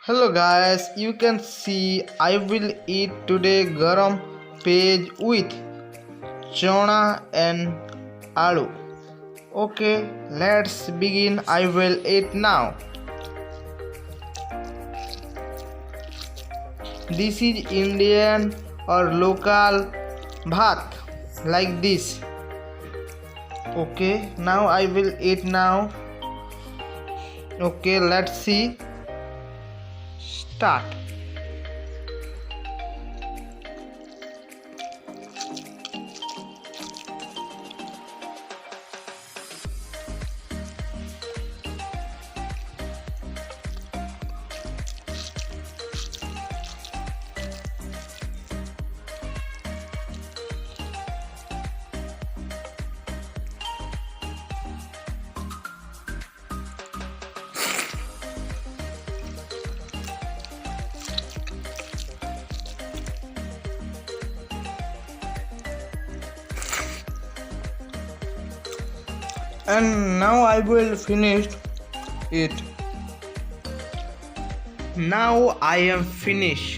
Hello guys, you can see I will eat today garam page with chana and aloo. Okay, let's begin. I will eat now. This is Indian or local bhat like this. Okay, now I will eat now. Okay, let's see. Start. And now I will finish it. Now I am finished.